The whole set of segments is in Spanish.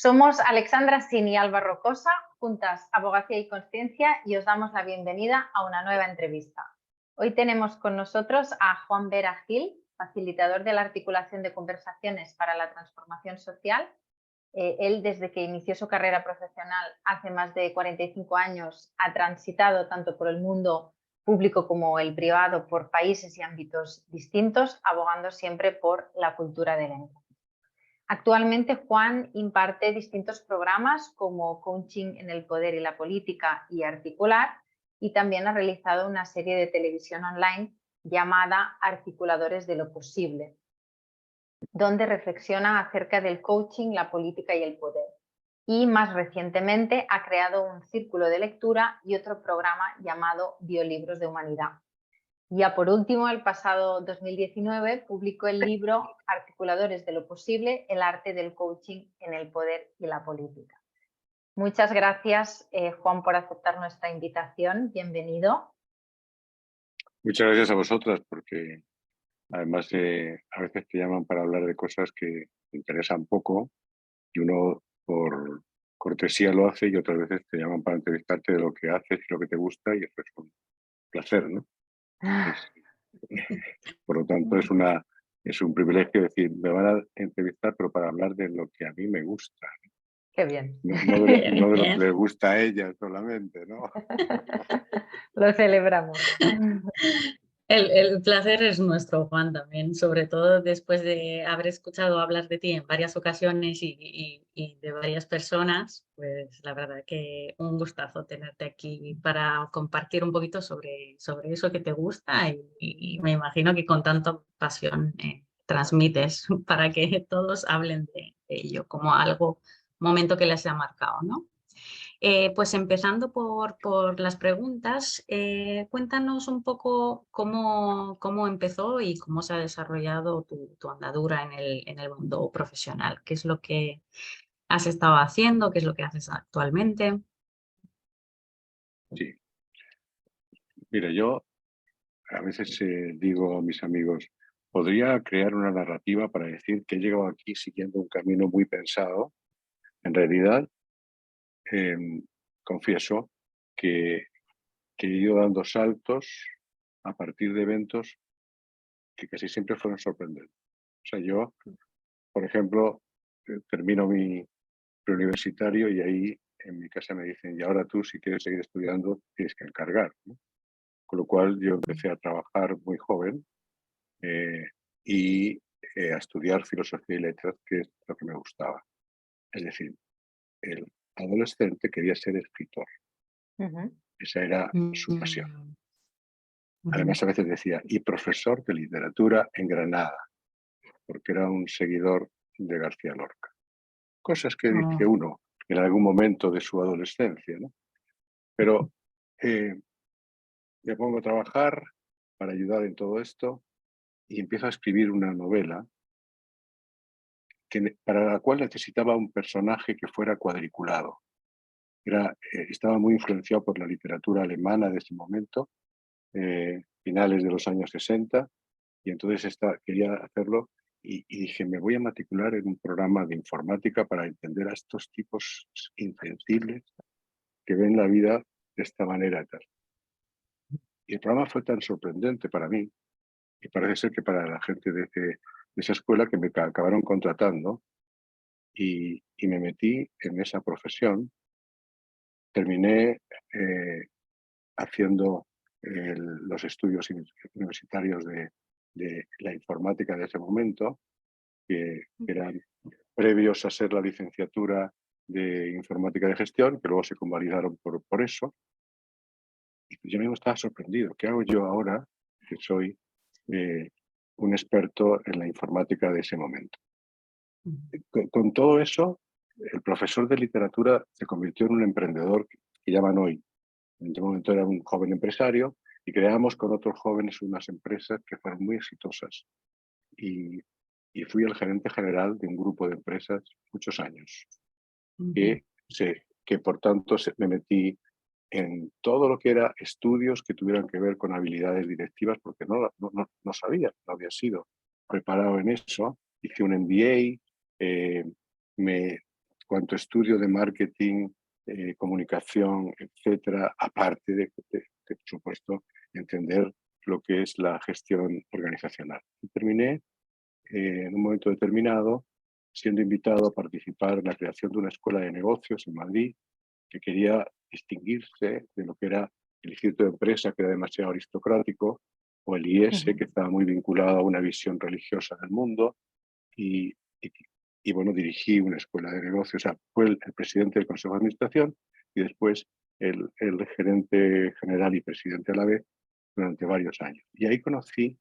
Somos Alexandra Sin y Alba Rocosa, juntas Abogacía y Consciencia, y os damos la bienvenida a una nueva entrevista. Hoy tenemos con nosotros a Juan Vera Gil, facilitador de la articulación de conversaciones para la transformación social. Él, desde que inició su carrera profesional hace más de 45 años, ha transitado tanto por el mundo público como el privado, por países y ámbitos distintos, abogando siempre por la cultura del encuentro. Actualmente Juan imparte distintos programas como Coaching en el Poder y la Política y Articular, y también ha realizado una serie de televisión online llamada Articuladores de lo Posible, donde reflexiona acerca del coaching, la política y el poder. Y más recientemente ha creado un círculo de lectura y otro programa llamado Biolibros de Humanidad. Ya por último, el pasado 2019 publicó el libro Articuladores de lo Posible, el arte del coaching en el poder y la política. Muchas gracias, Juan, por aceptar nuestra invitación. Bienvenido. Muchas gracias a vosotras, porque además a veces te llaman para hablar de cosas que te interesan poco y uno por cortesía lo hace, y otras veces te llaman para entrevistarte de lo que haces y lo que te gusta, y eso es un placer, ¿no? Por lo tanto, es un privilegio decir, me van a entrevistar, pero para hablar de lo que a mí me gusta. Qué bien. No de lo que les gusta a ella solamente, ¿no? Lo celebramos. El placer es nuestro, Juan, también, sobre todo después de haber escuchado hablar de ti en varias ocasiones y de varias personas, pues la verdad que un gustazo tenerte aquí para compartir un poquito sobre eso que te gusta y me imagino que con tanta pasión transmites para que todos hablen de ello como algo, momento que les ha marcado, ¿no? Pues empezando por las preguntas, cuéntanos un poco cómo empezó y cómo se ha desarrollado tu andadura en el mundo profesional. ¿Qué es lo que has estado haciendo? ¿Qué es lo que haces actualmente? Sí. Mira, yo a veces digo a mis amigos, podría crear una narrativa para decir que he llegado aquí siguiendo un camino muy pensado. En realidad, confieso que he ido dando saltos a partir de eventos que casi siempre fueron sorprendentes. O sea, yo, por ejemplo, termino mi preuniversitario y ahí en mi casa me dicen, y ahora tú, si quieres seguir estudiando, tienes que encargar, ¿no? Con lo cual yo empecé a trabajar muy joven y a estudiar filosofía y letras, que es lo que me gustaba. Es decir, el adolescente quería ser escritor. Esa era su pasión. Además, a veces decía, y profesor de literatura en Granada, porque era un seguidor de García Lorca. Cosas que dice uno en algún momento de su adolescencia, ¿no? Pero me pongo a trabajar para ayudar en todo esto y empiezo a escribir una novela para la cual necesitaba un personaje que fuera cuadriculado. Estaba muy influenciado por la literatura alemana de ese momento, finales de los años 60, y entonces quería hacerlo y dije, me voy a matricular en un programa de informática para entender a estos tipos insensibles que ven la vida de esta manera. Y el programa fue tan sorprendente para mí, y parece ser que para la gente de esa escuela, que me acabaron contratando, y me metí en esa profesión. Terminé haciendo los estudios universitarios de la informática de ese momento, que eran previos a ser la licenciatura de informática de gestión, que luego se convalidaron por eso. Y yo mismo estaba sorprendido. ¿Qué hago yo ahora que soy un experto en la informática de ese momento? Con todo eso, el profesor de literatura se convirtió en un emprendedor que llaman hoy. En ese momento era un joven empresario y creamos con otros jóvenes unas empresas que fueron muy exitosas. Y fui el gerente general de un grupo de empresas muchos años. Que por tanto me metí en todo lo que era estudios que tuvieran que ver con habilidades directivas, porque no sabía, no había sido preparado en eso. Hice un MBA, me cuanto estudio de marketing, comunicación, etcétera, aparte de, por supuesto, entender lo que es la gestión organizacional. Y terminé en un momento determinado siendo invitado a participar en la creación de una escuela de negocios en Madrid que quería distinguirse de lo que era el Instituto de Empresa, que era demasiado aristocrático, o el IES, que estaba muy vinculado a una visión religiosa del mundo, y, y, y bueno, dirigí una escuela de negocios, o sea, fue el presidente del Consejo de Administración y después el gerente general y presidente a la vez durante varios años. Y ahí conocí,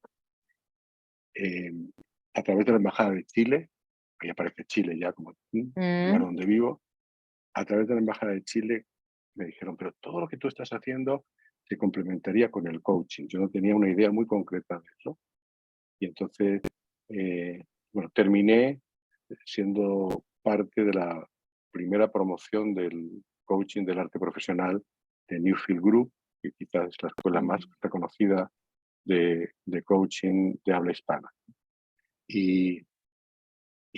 a través de la Embajada de Chile, ahí aparece Chile ya como el lugar donde vivo, a través de la Embajada de Chile me dijeron, pero todo lo que tú estás haciendo se complementaría con el coaching. Yo no tenía una idea muy concreta de eso. Y entonces, bueno, terminé siendo parte de la primera promoción del coaching del arte profesional de Newfield Group, que quizás es la escuela más reconocida de coaching de habla hispana. Y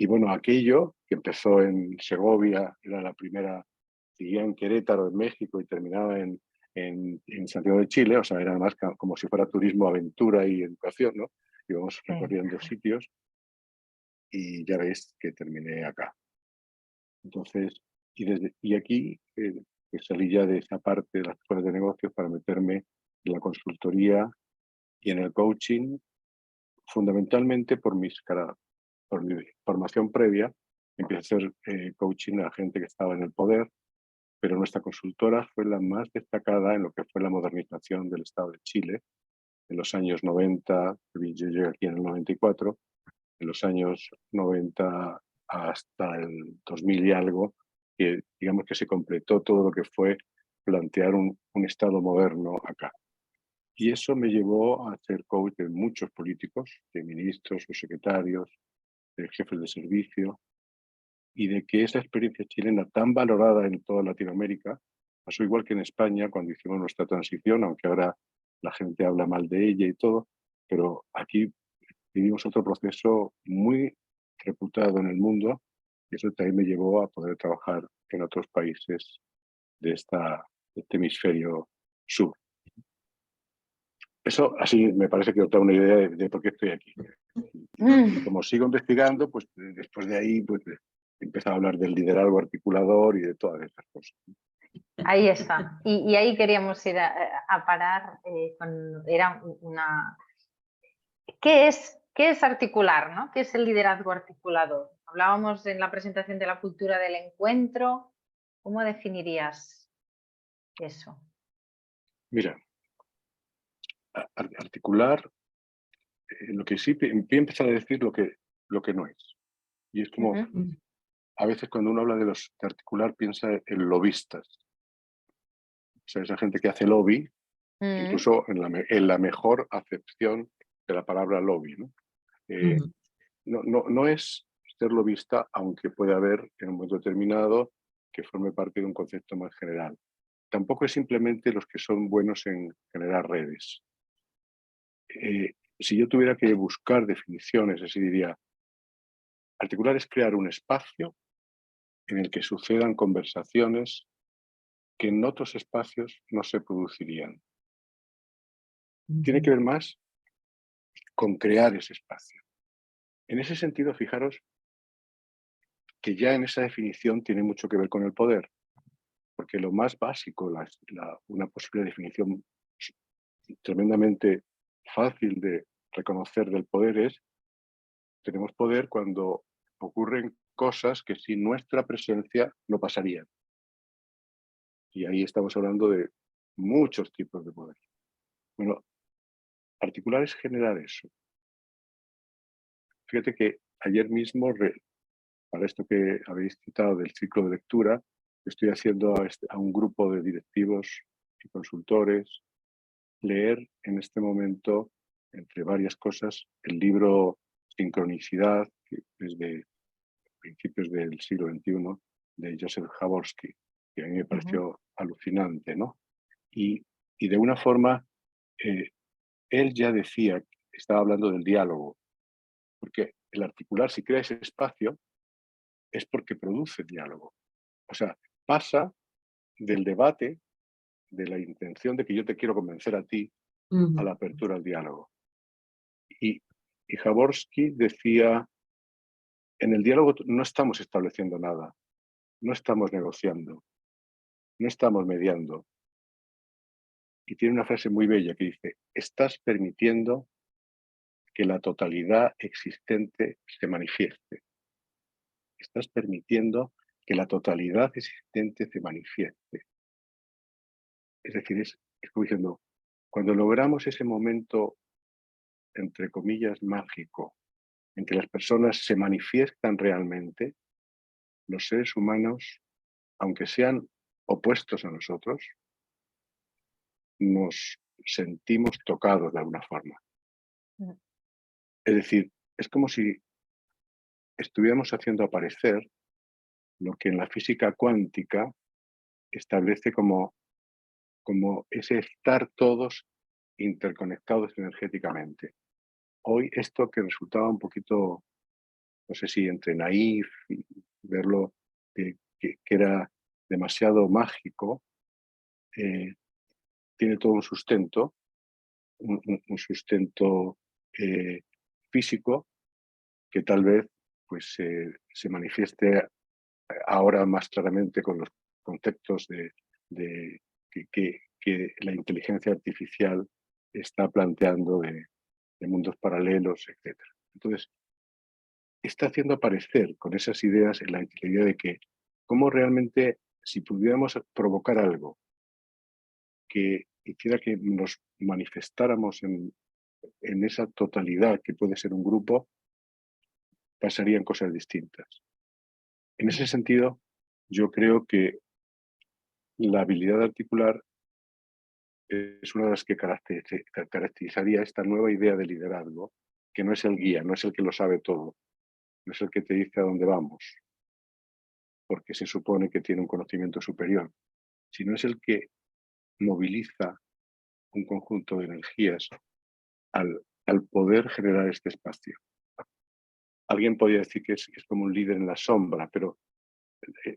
bueno, aquello que empezó en Segovia, era la primera, seguía en Querétaro, en México, y terminaba en Santiago de Chile, o sea, era más como si fuera turismo, aventura y educación, ¿no? Íbamos recorriendo sitios y ya veis que terminé acá. Entonces, y aquí pues salí ya de esa parte de las escuelas de negocios para meterme en la consultoría y en el coaching, fundamentalmente por mi formación previa. Empecé a hacer coaching a gente que estaba en el poder, pero nuestra consultora fue la más destacada en lo que fue la modernización del Estado de Chile en los años 90, yo llegué aquí en el 94, en los años 90 hasta el 2000 y algo, que digamos que se completó todo lo que fue plantear un Estado moderno acá. Y eso me llevó a hacer coach de muchos políticos, de ministros o secretarios, de jefes de servicio, y de que esa experiencia chilena tan valorada en toda Latinoamérica, pasó igual que en España cuando hicimos nuestra transición, aunque ahora la gente habla mal de ella y todo, pero aquí vivimos otro proceso muy reputado en el mundo y eso también me llevó a poder trabajar en otros países de este hemisferio sur. Eso así me parece que os da una idea de por qué estoy aquí. Y como sigo investigando, pues después de ahí pues, he empezado a hablar del liderazgo articulador y de todas esas cosas. Ahí está. Y ahí queríamos ir a parar. Era una... ¿Qué es articular, ¿no? ¿Qué es el liderazgo articulador? Hablábamos en la presentación de la cultura del encuentro. ¿Cómo definirías eso? Mira, articular, lo que sí, voy a empezar a decir lo que no es. Y es como, a veces cuando uno habla de articular, piensa en lobistas. O sea, esa gente que hace lobby, incluso en la mejor acepción de la palabra lobby, ¿no? No es ser lobista, aunque puede haber en un momento determinado que forme parte de un concepto más general. Tampoco es simplemente los que son buenos en generar redes. Si yo tuviera que buscar definiciones, así diría, articular es crear un espacio en el que sucedan conversaciones que en otros espacios no se producirían. Tiene que ver más con crear ese espacio. En ese sentido, fijaros que ya en esa definición tiene mucho que ver con el poder, porque lo más básico, una posible definición tremendamente fácil de reconocer del poder es, tenemos poder cuando ocurren cosas que sin nuestra presencia no pasarían. Y ahí estamos hablando de muchos tipos de poder. Bueno, articular es generar eso. Fíjate que ayer mismo, para esto que habéis citado del ciclo de lectura, estoy haciendo a un grupo de directivos y consultores leer en este momento, entre varias cosas, el libro Sincronicidad, que es de principios del siglo XXI, de Joseph Jaworski, que a mí me pareció alucinante, ¿no? Y de una forma, él ya decía, estaba hablando del diálogo, porque el articular, si crea ese espacio, es porque produce diálogo. O sea, pasa del debate, de la intención de que yo te quiero convencer a ti, a la apertura al diálogo. Y Jaworski decía, en el diálogo no estamos estableciendo nada, no estamos negociando, no estamos mediando. Y tiene una frase muy bella que dice, estás permitiendo que la totalidad existente se manifieste. Estás permitiendo que la totalidad existente se manifieste. Es decir, es como diciendo, cuando logramos ese momento, entre comillas, mágico, en que las personas se manifiestan realmente, los seres humanos, aunque sean opuestos a nosotros, nos sentimos tocados de alguna forma. Es decir, es como si estuviéramos haciendo aparecer lo que en la física cuántica establece como ese estar todos interconectados energéticamente. Hoy esto que resultaba un poquito, no sé si entre naif y verlo que era demasiado mágico, tiene todo un sustento, un sustento físico que tal vez pues, se manifieste ahora más claramente con los conceptos de que la inteligencia artificial está planteando de mundos paralelos, etc. Entonces, está haciendo aparecer con esas ideas la idea de que cómo realmente, si pudiéramos provocar algo que hiciera que nos manifestáramos en esa totalidad que puede ser un grupo, pasarían cosas distintas. En ese sentido, yo creo que la habilidad de articular es una de las que caracterizaría esta nueva idea de liderazgo, que no es el guía, no es el que lo sabe todo, no es el que te dice a dónde vamos, porque se supone que tiene un conocimiento superior, sino es el que moviliza un conjunto de energías al poder generar este espacio. Alguien podría decir que es como un líder en la sombra, pero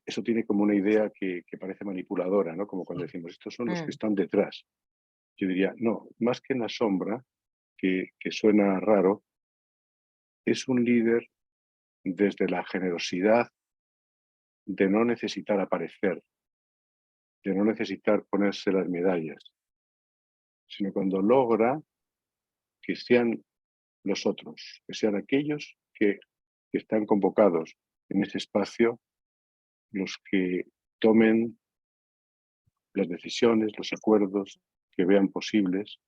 eso tiene como una idea que parece manipuladora, ¿no? Como cuando decimos, estos son los que están detrás. Yo diría, no, más que en la sombra, que suena raro, es un líder desde la generosidad de no necesitar aparecer, de no necesitar ponerse las medallas, sino cuando logra que sean los otros, que sean aquellos que están convocados en ese espacio los que tomen las decisiones, los acuerdos que vean posibles,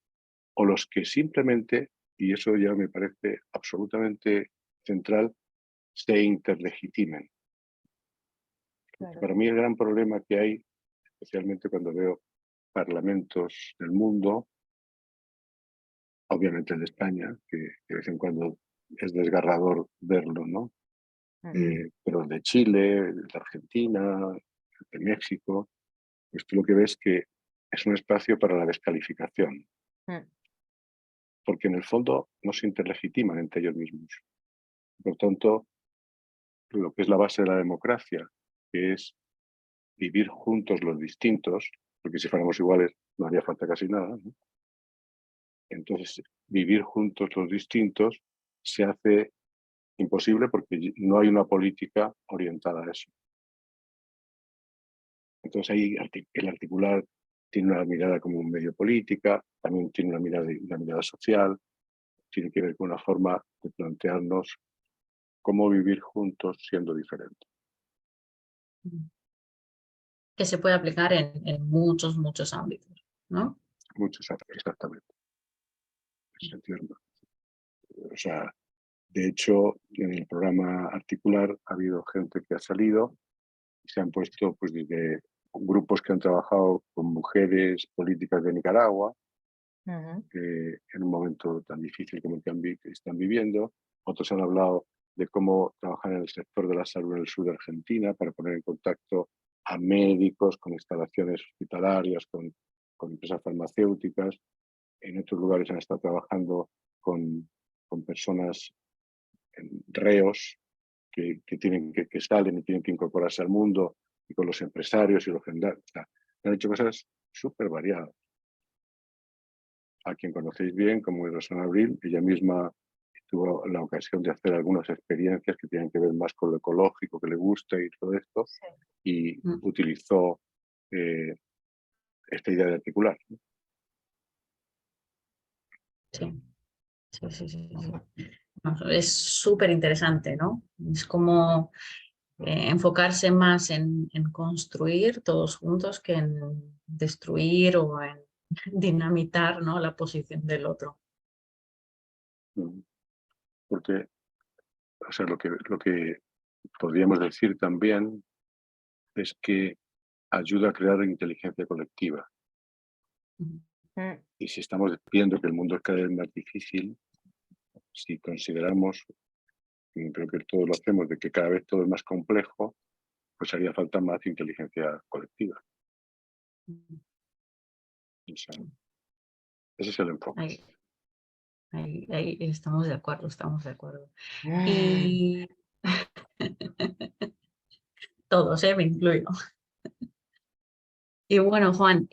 o los que simplemente, y eso ya me parece absolutamente central, se interlegitimen. Claro. Para mí el gran problema que hay, especialmente cuando veo parlamentos del mundo, obviamente el de España, que de vez en cuando es desgarrador verlo, ¿no? Pero el de Chile, el de Argentina, el de México, pues tú lo que ves que es un espacio para la descalificación. Porque en el fondo no se interlegitiman entre ellos mismos. Por tanto, lo que es la base de la democracia, que es vivir juntos los distintos, porque si fuéramos iguales no haría falta casi nada, ¿no? Entonces, vivir juntos los distintos se hace imposible porque no hay una política orientada a eso. Entonces ahí el articular tiene una mirada como un medio política, también tiene una mirada social, tiene que ver con una forma de plantearnos cómo vivir juntos siendo diferentes. Que se puede aplicar en muchos ámbitos, ¿no? Muchos, exactamente. O sea, de hecho, en el programa Articular ha habido gente que ha salido y se han puesto pues desde grupos que han trabajado con mujeres políticas de Nicaragua, en un momento tan difícil como el que están viviendo. Otros han hablado de cómo trabajar en el sector de la salud en el sur de Argentina para poner en contacto a médicos con instalaciones hospitalarias, con empresas farmacéuticas. En otros lugares han estado trabajando con personas reos que salen y tienen que incorporarse al mundo y con los empresarios y los gendarmes. O sea, han hecho cosas súper variadas. A quien conocéis bien, como Rosana Abril, ella misma tuvo la ocasión de hacer algunas experiencias que tienen que ver más con lo ecológico, que le gusta y todo esto, Sí. y utilizó esta idea de articular. Sí, sí, sí, sí, sí. Es súper interesante, ¿no? Es como enfocarse más en construir todos juntos que en destruir o en dinamitar, ¿no?, la posición del otro. Porque, o sea, lo que podríamos decir también es que ayuda a crear inteligencia colectiva. Mm. Y si estamos viendo que el mundo es cada vez más difícil, si consideramos, y creo que todos lo hacemos, de que cada vez todo es más complejo, pues haría falta más inteligencia colectiva. O sea, ese es el enfoque. Ahí estamos de acuerdo, estamos de acuerdo. Y todos, me incluyo. Y bueno, Juan,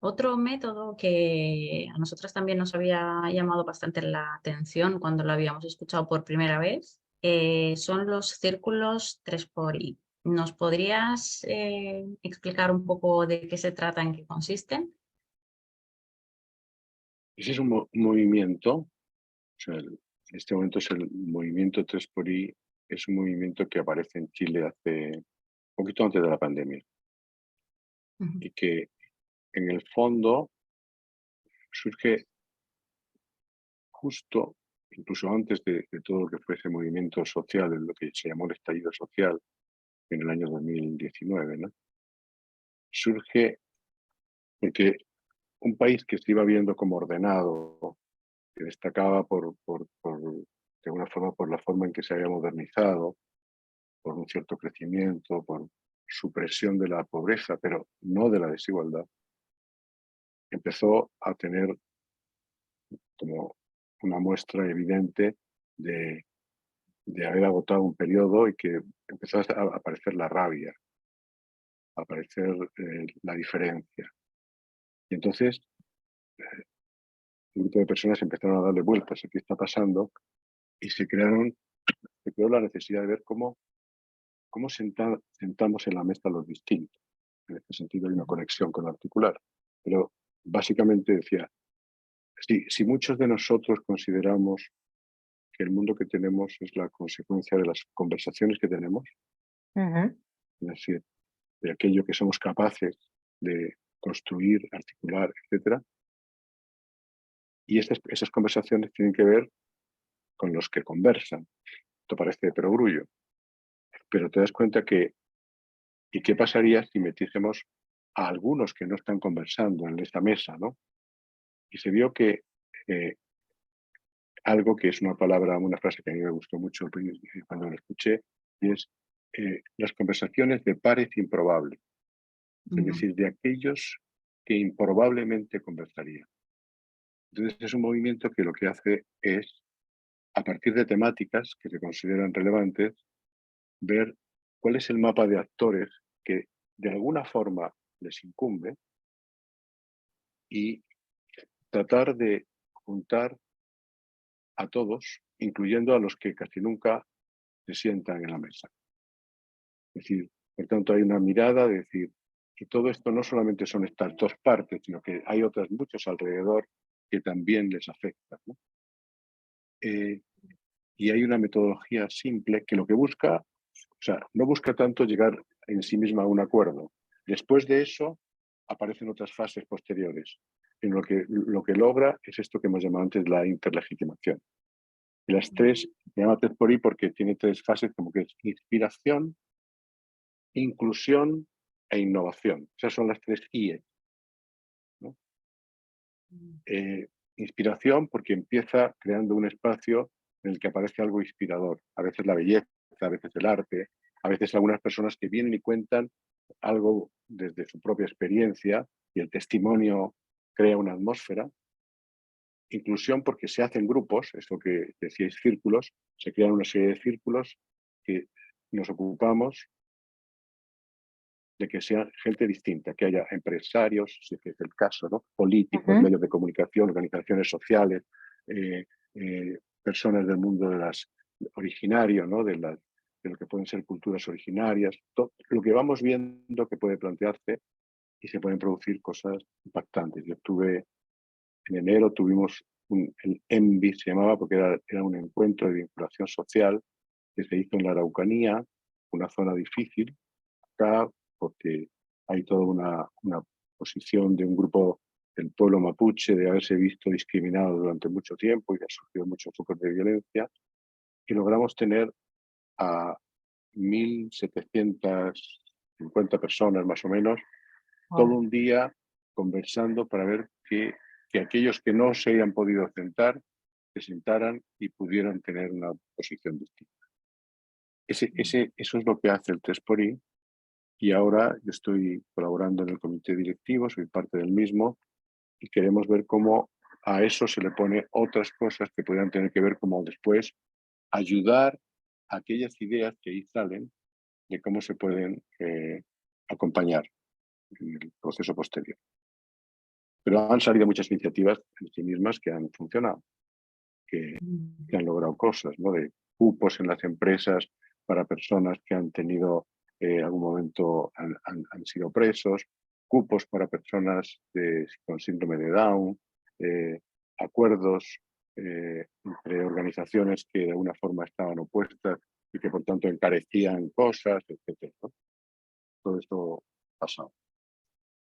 otro método que a nosotros también nos había llamado bastante la atención cuando lo habíamos escuchado por primera vez son los círculos 3xI. ¿Nos podrías explicar un poco de qué se trata, en qué consisten? Ese es un movimiento, o sea, en este momento es el movimiento 3xI, es un movimiento que aparece en Chile hace un poquito antes de la pandemia y que en el fondo surge justo, incluso antes de todo lo que fue ese movimiento social, en lo que se llamó el estallido social en el año 2019, ¿no? Surge porque un país que se iba viendo como ordenado, que destacaba de alguna forma por la forma en que se había modernizado, por un cierto crecimiento, por supresión de la pobreza, pero no de la desigualdad, empezó a tener como una muestra evidente de haber agotado un periodo y que empezó a aparecer la rabia, a aparecer la diferencia. Y entonces un grupo de personas empezaron a darle vueltas a qué está pasando y se creó la necesidad de ver cómo sentamos en la mesa los distintos. En este sentido hay una conexión con lo articular. Pero básicamente decía, si muchos de nosotros consideramos que el mundo que tenemos es la consecuencia de las conversaciones que tenemos, es decir, de aquello que somos capaces de construir, articular, etc. Y esas conversaciones tienen que ver con los que conversan. Esto parece de perogrullo, pero te das cuenta que, ¿y qué pasaría si metiésemos a algunos que no están conversando en esta mesa, ¿no? Y se vio que algo que es una palabra, una frase que a mí me gustó mucho cuando lo escuché, y es las conversaciones de pares improbables, es decir, de aquellos que improbablemente conversarían. Entonces es un movimiento que lo que hace es, a partir de temáticas que se consideran relevantes, ver cuál es el mapa de actores que de alguna forma les incumbe y tratar de juntar a todos, incluyendo a los que casi nunca se sientan en la mesa. Es decir, por tanto, hay una mirada de decir, y todo esto no solamente son estas dos partes, sino que hay otras muchas alrededor que también les afectan, ¿no? Y hay una metodología simple que lo que busca, o sea, no busca tanto llegar en sí misma a un acuerdo. Después de eso aparecen otras fases posteriores. En lo que logra es esto que hemos llamado antes la interlegitimación. Y las tres, se llama 3xI porque tiene tres fases, como que es inspiración, inclusión e innovación. Esas son las tres IE, ¿no? Inspiración porque empieza creando un espacio en el que aparece algo inspirador. A veces la belleza, a veces el arte, a veces algunas personas que vienen y cuentan algo desde su propia experiencia y el testimonio crea una atmósfera. Inclusión porque se hacen grupos, esto que decíais círculos, se crean una serie de círculos que nos ocupamos de que sea gente distinta, que haya empresarios, si es el caso, ¿no? Políticos, Ujú. medios de comunicación, organizaciones sociales, personas del mundo de las originario, ¿no? de lo que pueden ser culturas originarias, todo lo que vamos viendo que puede plantearse y se pueden producir cosas impactantes. En enero tuvimos el ENVI, se llamaba, porque era un encuentro de vinculación social que se hizo en la Araucanía, una zona difícil, acá, porque hay toda una posición de un grupo del pueblo mapuche de haberse visto discriminado durante mucho tiempo y ha sufrido muchos focos de violencia, y logramos tener a 1.750 personas más o menos, todo un día conversando para ver que aquellos que no se hayan podido sentar, se sentaran y pudieran tener una posición distinta. Eso es lo que hace el 3xI, y ahora yo estoy colaborando en el comité directivo, soy parte del mismo, y queremos ver cómo a eso se le pone otras cosas que puedan tener que ver, como después ayudar a aquellas ideas que ahí salen de cómo se pueden acompañar en el proceso posterior. Pero han salido muchas iniciativas en sí mismas que han funcionado, que han logrado cosas, ¿no? De cupos en las empresas para personas que han tenido algún momento han sido presos, cupos para personas con síndrome de Down, acuerdos entre organizaciones que de alguna forma estaban opuestas y que por tanto encarecían cosas, etc., ¿no? Todo esto ha pasado.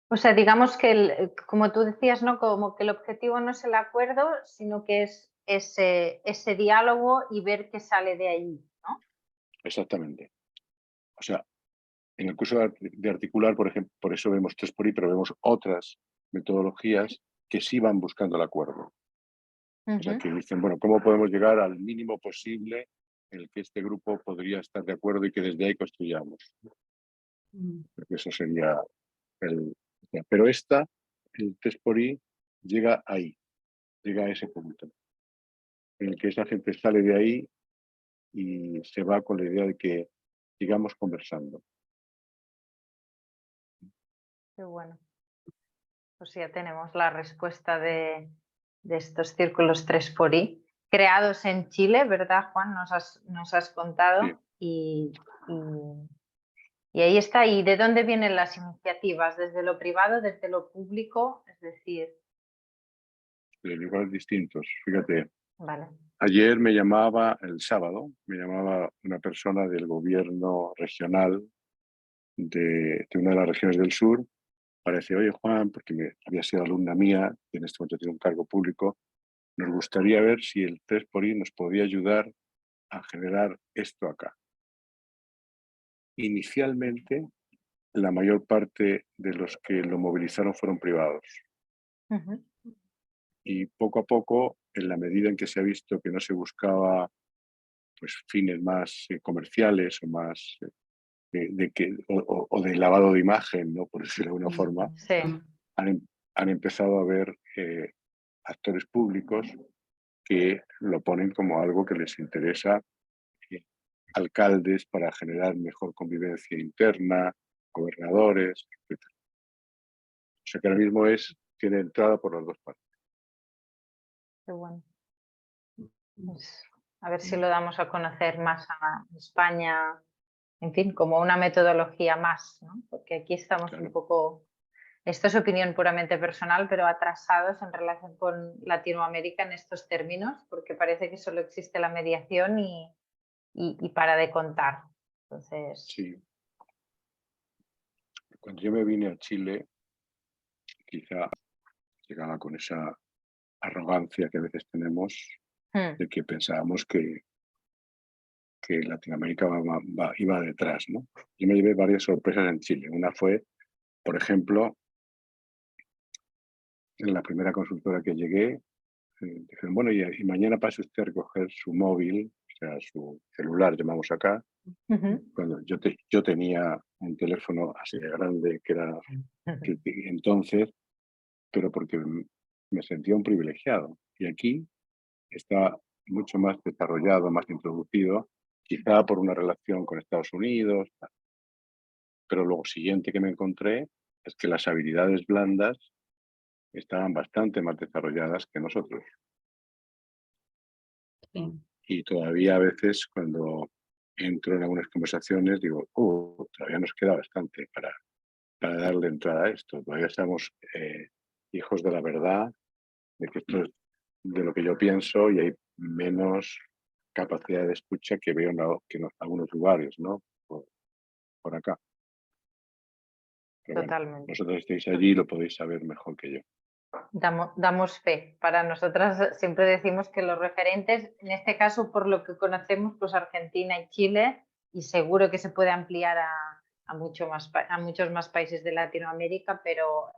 O sea, digamos que, como tú decías, ¿no? Como que el objetivo no es el acuerdo, sino que es ese diálogo y ver qué sale de ahí, ¿no? Exactamente. O sea, en el curso de articular, por ejemplo, por eso vemos 3xI, pero vemos otras metodologías que sí van buscando el acuerdo. O sea, que dicen, bueno, ¿cómo podemos llegar al mínimo posible en el que este grupo podría estar de acuerdo y que desde ahí construyamos? Porque eso sería el... Pero el 3xI, llega ahí, llega a ese punto, en el que esa gente sale de ahí y se va con la idea de que sigamos conversando. Qué bueno. Pues ya tenemos la respuesta de estos círculos 3xI, creados en Chile, ¿verdad, Juan? Nos has contado. Sí. Y ahí está. ¿Y de dónde vienen las iniciativas? ¿Desde lo privado, desde lo público? Es decir, De lugares distintos. Fíjate, vale. ayer el sábado, me llamaba una persona del gobierno regional de una de las regiones del sur, para decir, oye Juan, porque había sido alumna mía y en este momento tiene un cargo público, nos gustaría ver si el 3xI nos podía ayudar a generar esto acá. Inicialmente, la mayor parte de los que lo movilizaron fueron privados. Y poco a poco, en la medida en que se ha visto que no se buscaba pues fines más comerciales o más o de lavado de imagen, ¿no? Por decirlo de alguna forma, Sí. han empezado a ver actores públicos que lo ponen como algo que les interesa, alcaldes para generar mejor convivencia interna, gobernadores, etc. O sea que ahora mismo tiene entrada por las dos partes. Qué bueno. Pues, a ver si lo damos a conocer más a España, en fin, como una metodología más, ¿no? Porque aquí estamos Claro. un poco, esto es opinión puramente personal, pero atrasados en relación con Latinoamérica en estos términos, porque parece que solo existe la mediación y para de contar. Entonces, Sí. Cuando yo me vine a Chile, quizá llegaba con esa arrogancia que a veces tenemos de que pensábamos que Latinoamérica iba detrás, ¿no? Yo me llevé varias sorpresas en Chile. Una fue, por ejemplo, en la primera consultora que llegué, dijeron, bueno, y mañana pase usted a recoger su móvil, o sea, su celular, llamamos acá. Cuando yo tenía un teléfono así de grande que era que entonces, pero porque me sentía un privilegiado. Y aquí está mucho más desarrollado, más introducido, quizá por una relación con Estados Unidos. pero lo siguiente que me encontré es que las habilidades blandas estaban bastante más desarrolladas que nosotros. Sí. Y todavía a veces cuando entro en algunas conversaciones digo, todavía nos queda bastante para darle entrada a esto. Todavía estamos hijos de la verdad, de que esto es de lo que yo pienso, y hay menos capacidad de escucha que veo en algunos lugares, ¿no? Por acá. Pero bueno, Totalmente. vosotros estáis allí y lo podéis saber mejor que yo. Damos fe. Para nosotras siempre decimos que los referentes, en este caso por lo que conocemos, pues Argentina y Chile, y seguro que se puede ampliar a muchos más países de Latinoamérica, pero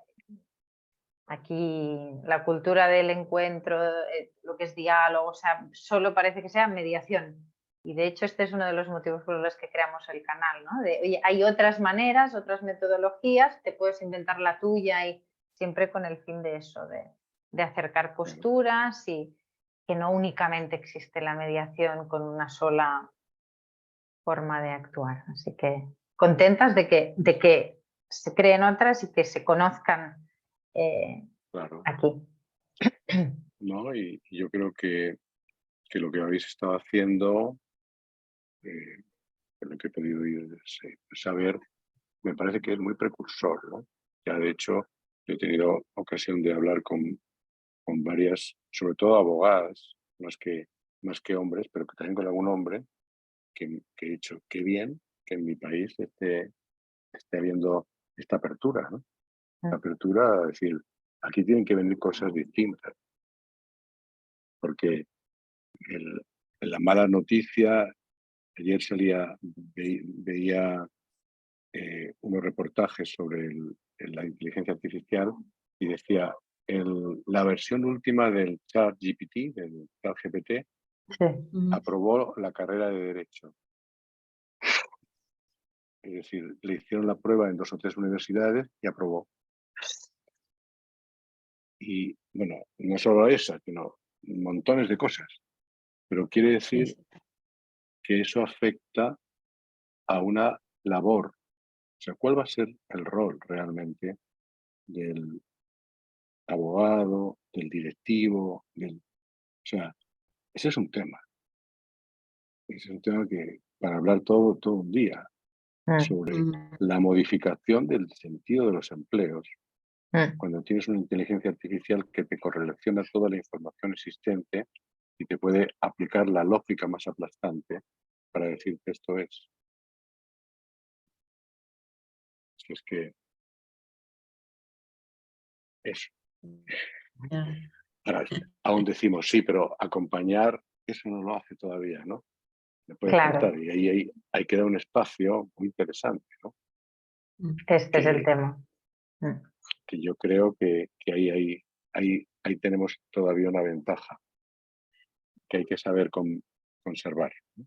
aquí la cultura del encuentro, lo que es diálogo, o sea, solo parece que sea mediación. Y de hecho este es uno de los motivos por los que creamos el canal, ¿no? Oye, hay otras maneras, otras metodologías, te puedes inventar la tuya, y siempre con el fin de eso, de acercar posturas, y que no únicamente existe la mediación con una sola forma de actuar. Así que contentas de que se creen otras y que se conozcan Claro, aquí. ¿no? Y yo creo que lo que habéis estado haciendo, por lo que he podido saber, me parece que es muy precursor, ¿no? Ya de hecho, yo he tenido ocasión de hablar con varias, sobre todo abogadas, más que hombres, pero que también con algún hombre, que he dicho, qué bien que en mi país esté habiendo esta apertura, ¿no? Esta apertura a decir, aquí tienen que venir cosas distintas, porque la mala noticia, ayer veía unos reportajes sobre la inteligencia artificial y decía, la versión última del ChatGPT, del ChatGPT, aprobó la carrera de Derecho. Es decir, le hicieron la prueba en 2 o 3 universidades y aprobó. Y bueno, no solo esa, sino montones de cosas. Pero quiere decir que eso afecta a una labor. O sea, ¿cuál va a ser el rol realmente del abogado, del directivo? O sea, ese es un tema. Ese es un tema que para hablar todo un día sobre la modificación del sentido de los empleos. Cuando tienes una inteligencia artificial que te correlaciona toda la información existente y te puede aplicar la lógica más aplastante para decir que esto es. Si es que eso. Ahora, aún decimos sí, pero acompañar, eso no lo hace todavía, ¿no? Le puede Claro, faltar, y ahí hay que dar un espacio muy interesante, ¿no? este es el tema. Que yo creo que ahí tenemos todavía una ventaja que hay que saber conservar, ¿no?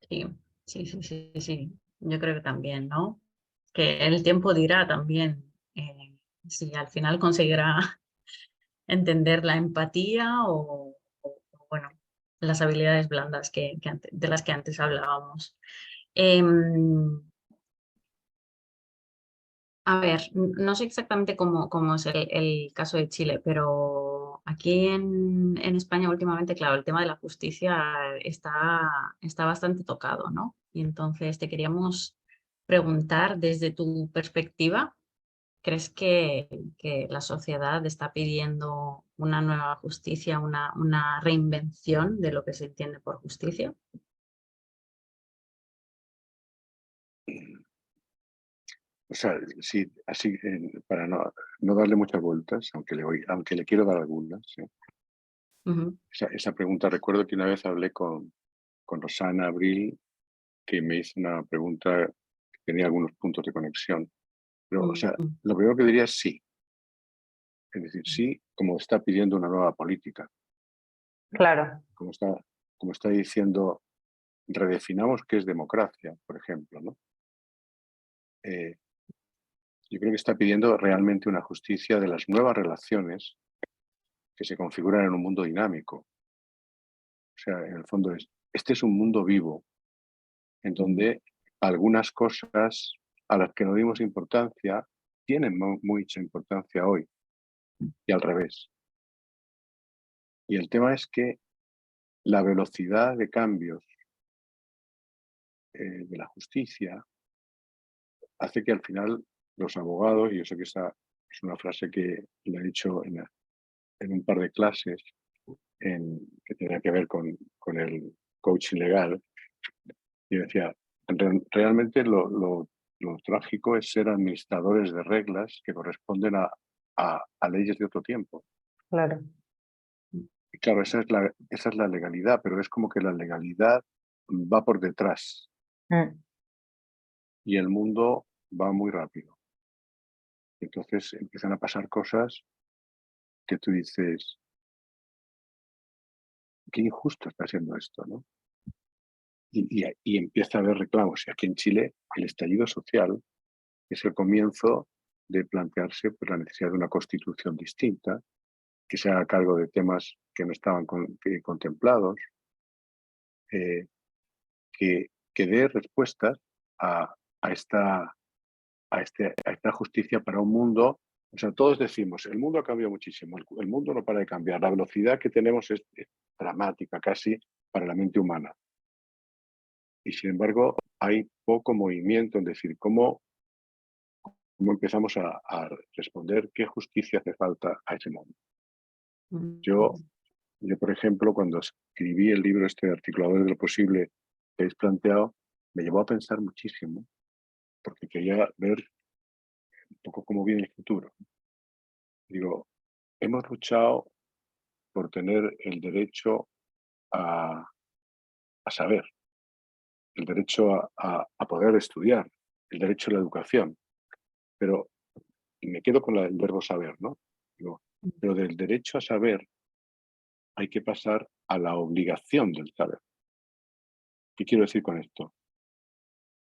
Sí. Yo creo que también, ¿no? Que el tiempo dirá también si al final conseguirá entender la empatía bueno, las habilidades blandas de las que antes hablábamos. A ver, no sé exactamente cómo es el caso de Chile, pero aquí en España últimamente, claro, el tema de la justicia está bastante tocado, ¿no? Y entonces te queríamos preguntar desde tu perspectiva, ¿crees que la sociedad está pidiendo una nueva justicia, una reinvención de lo que se entiende por justicia? O sea, sí, así, para no darle muchas vueltas, aunque le quiero dar algunas, ¿sí? Ujú, Esa pregunta, recuerdo que una vez hablé con Rosana Abril, que me hizo una pregunta que tenía algunos puntos de conexión. Pero, o sea, ujú, lo primero que diría es sí. Es decir, sí, como está pidiendo una nueva política. Claro, Como está diciendo, redefinamos qué es democracia, por ejemplo, ¿no? Yo creo que está pidiendo realmente una justicia de las nuevas relaciones que se configuran en un mundo dinámico. O sea, en el fondo este es un mundo vivo en donde algunas cosas a las que no dimos importancia tienen mucha importancia hoy y al revés. Y el tema es que la velocidad de cambios de la justicia hace que al final los abogados, y yo sé que esa es una frase que la he dicho en un par de clases que tenía que ver con el coaching legal, y decía, realmente lo trágico es ser administradores de reglas que corresponden a leyes de otro tiempo. Claro. Y claro, esa es la legalidad, pero es como que la legalidad va por detrás y el mundo va muy rápido. Entonces empiezan a pasar cosas que tú dices, qué injusto está siendo esto, ¿no? Y empieza a haber reclamos. Y aquí en Chile, el estallido social es el comienzo de plantearse pues, la necesidad de una constitución distinta, que se haga cargo de temas que no estaban contemplados, que dé respuestas a esta justicia para un mundo. O sea, todos decimos, el mundo ha cambiado muchísimo, el mundo no para de cambiar, la velocidad que tenemos es dramática casi para la mente humana. Y sin embargo, hay poco movimiento en decir cómo empezamos a responder qué justicia hace falta a ese mundo. Yo, por ejemplo, cuando escribí el libro Articuladores de lo Posible que habéis planteado, me llevó a pensar muchísimo, porque quería ver un poco cómo viene el futuro. Digo, hemos luchado por tener el derecho a saber, el derecho a poder estudiar, el derecho a la educación, pero, y me quedo con el verbo saber, ¿no? Digo, pero del derecho a saber hay que pasar a la obligación del saber. ¿Qué quiero decir con esto?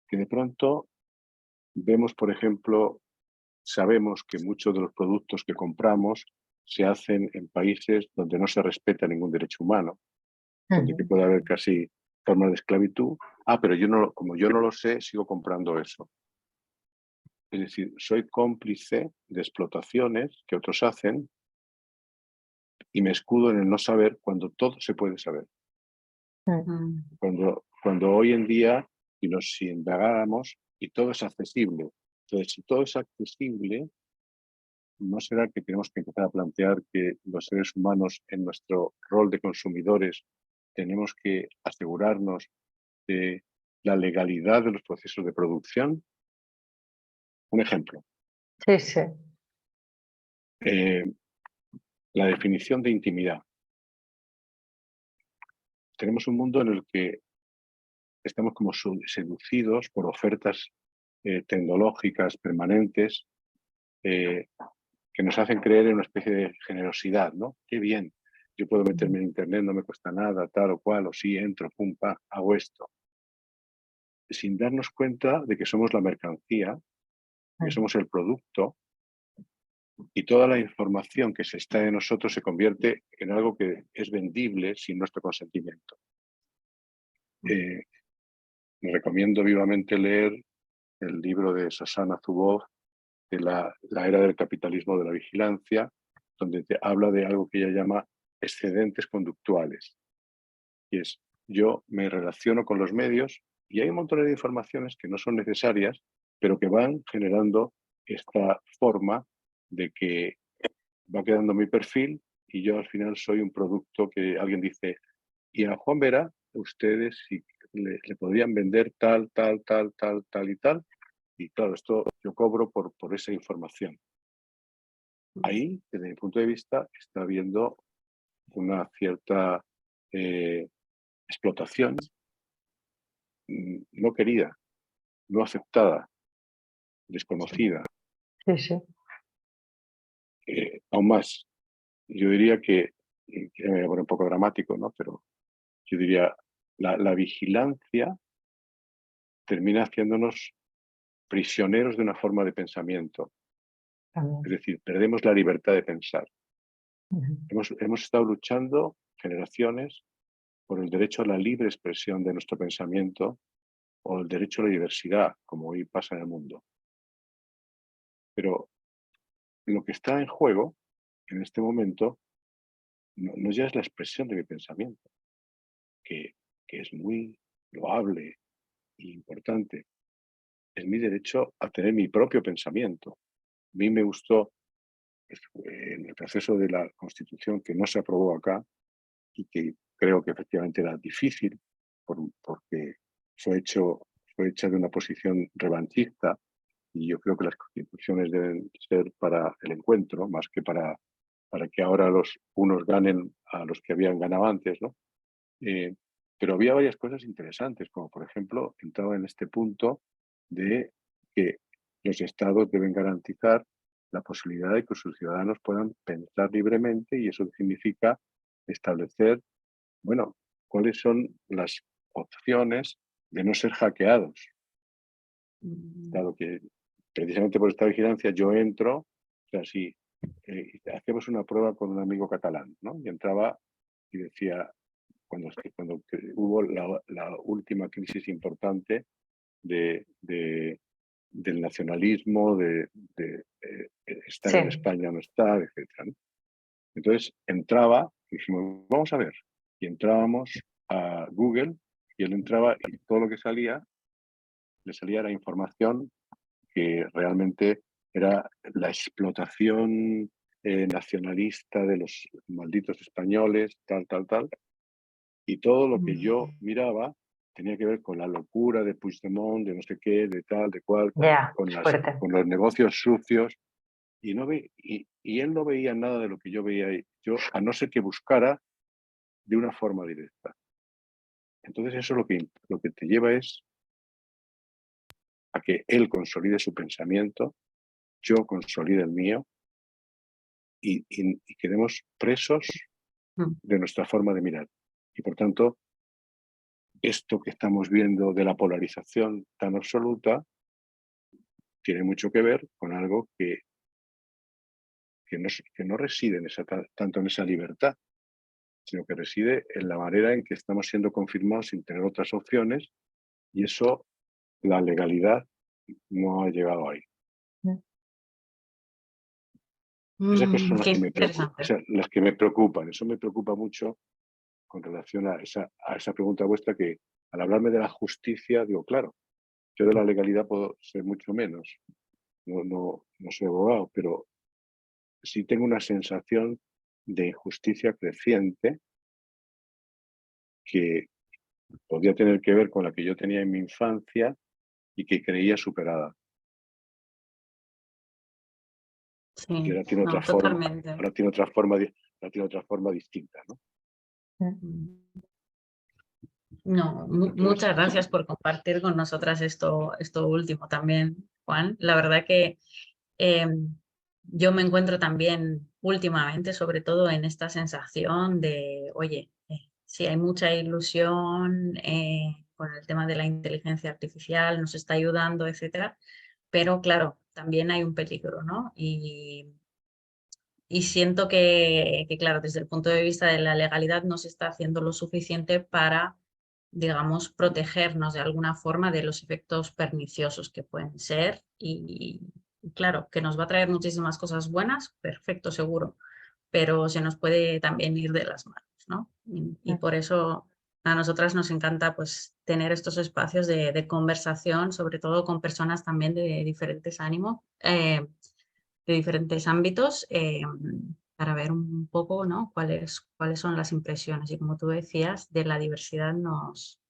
Que de pronto vemos, por ejemplo, sabemos que muchos de los productos que compramos se hacen en países donde no se respeta ningún derecho humano, donde que puede haber casi formas de esclavitud. Pero como yo no lo sé, sigo comprando eso. Es decir, soy cómplice de explotaciones que otros hacen y me escudo en el no saber cuando todo se puede saber. Cuando hoy en día, si indagáramos, y todo es accesible. Entonces, si todo es accesible, ¿no será que tenemos que empezar a plantear que los seres humanos en nuestro rol de consumidores tenemos que asegurarnos de la legalidad de los procesos de producción? Un ejemplo. Sí, sí. La definición de intimidad. Tenemos un mundo en el que estamos como seducidos por ofertas tecnológicas permanentes que nos hacen creer en una especie de generosidad, ¿no? Qué bien, yo puedo meterme en internet, no me cuesta nada, tal o cual, o sí, entro, pum, pa, hago esto. Sin darnos cuenta de que somos la mercancía, que somos el producto, y toda la información que se extrae de nosotros se convierte en algo que es vendible sin nuestro consentimiento. Recomiendo vivamente leer el libro de Shoshana Zuboff, de la era del capitalismo de la vigilancia, donde te habla de algo que ella llama excedentes conductuales. Y es, yo me relaciono con los medios y hay un montón de informaciones que no son necesarias, pero que van generando esta forma de que va quedando mi perfil y yo al final soy un producto que alguien dice, y a Juan Vera, ustedes si le podrían vender tal y tal. Y claro, esto yo cobro por esa información. Ahí, desde mi punto de vista, está habiendo una cierta explotación no querida, no aceptada, desconocida. Sí, sí. Aún más, yo diría que me voy a poner un poco dramático, ¿no? Pero yo diría, la vigilancia termina haciéndonos prisioneros de una forma de pensamiento. También. Es decir, perdemos la libertad de pensar. Hemos estado luchando generaciones por el derecho a la libre expresión de nuestro pensamiento o el derecho a la diversidad, como hoy pasa en el mundo. Pero lo que está en juego en este momento no ya es la expresión de mi pensamiento, que es muy loable e importante. Es mi derecho a tener mi propio pensamiento. A mí me gustó en el proceso de la Constitución, que no se aprobó acá y que creo que efectivamente era difícil porque fue hecha de una posición revanchista, y yo creo que las constituciones deben ser para el encuentro más que para que ahora los unos ganen a los que habían ganado antes, ¿no? Pero había varias cosas interesantes, como por ejemplo, entraba en este punto de que los estados deben garantizar la posibilidad de que sus ciudadanos puedan pensar libremente, y eso significa establecer, bueno, cuáles son las opciones de no ser hackeados. Dado que precisamente por esta vigilancia yo entro, o sea, si hacemos una prueba con un amigo catalán, ¿no? Y entraba y decía, cuando hubo la última crisis importante del nacionalismo, de estar en Sí. España o no estar, etc., ¿no? Entonces entraba y dijimos, vamos a ver. Y entrábamos a Google y él entraba y todo lo que salía, le salía la información que realmente era la explotación nacionalista de los malditos españoles, tal, tal, tal. Y todo lo que yo miraba tenía que ver con la locura de Puigdemont, de no sé qué, de tal, de cual, Ya, con fuerte. los negocios sucios. Y él no veía nada de lo que yo veía ahí, a no ser que buscara de una forma directa. Entonces eso lo que te lleva es a que él consolide su pensamiento, yo consolide el mío, y quedemos presos de nuestra forma de mirar. Y por tanto, esto que estamos viendo de la polarización tan absoluta tiene mucho que ver con algo que no reside tanto en esa libertad, sino que reside en la manera en que estamos siendo confirmados sin tener otras opciones, y eso, la legalidad no ha llegado ahí. Esas cosas son las Qué que me preocupan, interesante. o sea, las que me preocupan. Eso me preocupa mucho con relación a esa pregunta vuestra, que al hablarme de la justicia, digo, claro, yo de la legalidad puedo ser mucho menos. No soy abogado, pero sí tengo una sensación de injusticia creciente que podría tener que ver con la que yo tenía en mi infancia y que creía superada. Y Sí, ahora tiene no, otra forma, totalmente. ahora tiene otra forma distinta, ¿no? No, Entonces, muchas gracias por compartir con nosotras esto último también, Juan. La verdad que yo me encuentro también últimamente, sobre todo en esta sensación de, oye, sí hay mucha ilusión con el tema de la inteligencia artificial, nos está ayudando, etcétera, pero claro, también hay un peligro, ¿no? Y siento que, claro, desde el punto de vista de la legalidad no se está haciendo lo suficiente para, digamos, protegernos de alguna forma de los efectos perniciosos que pueden ser. Y claro, que nos va a traer muchísimas cosas buenas, perfecto, seguro, pero se nos puede también ir de las manos, ¿no? Y por eso a nosotras nos encanta pues tener estos espacios de conversación, sobre todo con personas también de diferentes ánimos, de diferentes ámbitos, para ver un poco, ¿no? cuáles son las impresiones. Y como tú decías, de la diversidad nos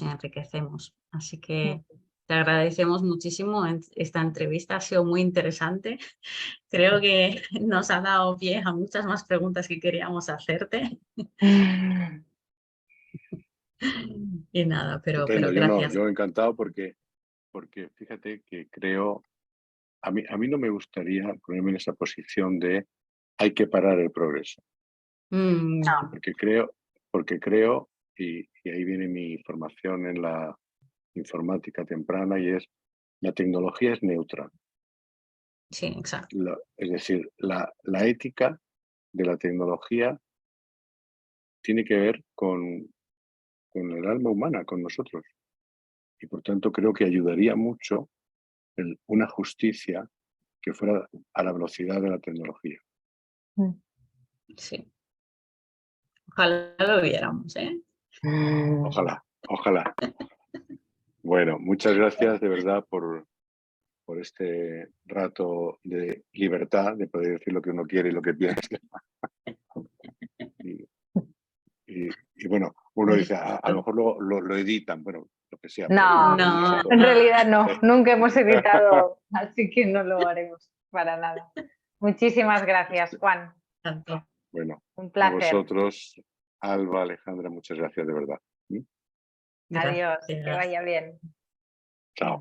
enriquecemos. Así que te agradecemos muchísimo esta entrevista, ha sido muy interesante. Creo que nos ha dado pie a muchas más preguntas que queríamos hacerte. Y nada, pero Estupendo. gracias. Yo encantado porque fíjate que creo, a mí no me gustaría ponerme en esa posición de hay que parar el progreso, No. porque creo, y ahí viene mi formación en la informática temprana, y es: la tecnología es neutra. Sí, exacto. Es decir, la ética de la tecnología tiene que ver con el alma humana, con nosotros. y por tanto creo que ayudaría mucho una justicia que fuera a la velocidad de la tecnología. Sí. Ojalá lo viéramos, ¿eh? Ojalá, ojalá. Bueno, muchas gracias de verdad por este rato de libertad, de poder decir lo que uno quiere y lo que piensa. Y bueno, uno dice, a lo mejor lo editan, bueno, lo que sea. No, No. en realidad no, nunca hemos editado, así que no lo haremos para nada. Muchísimas gracias, Juan. Tanto. Bueno, Un a placer. vosotros, Alba, Alejandra, muchas gracias de verdad. Adiós, que Gracias. vaya bien. Chao.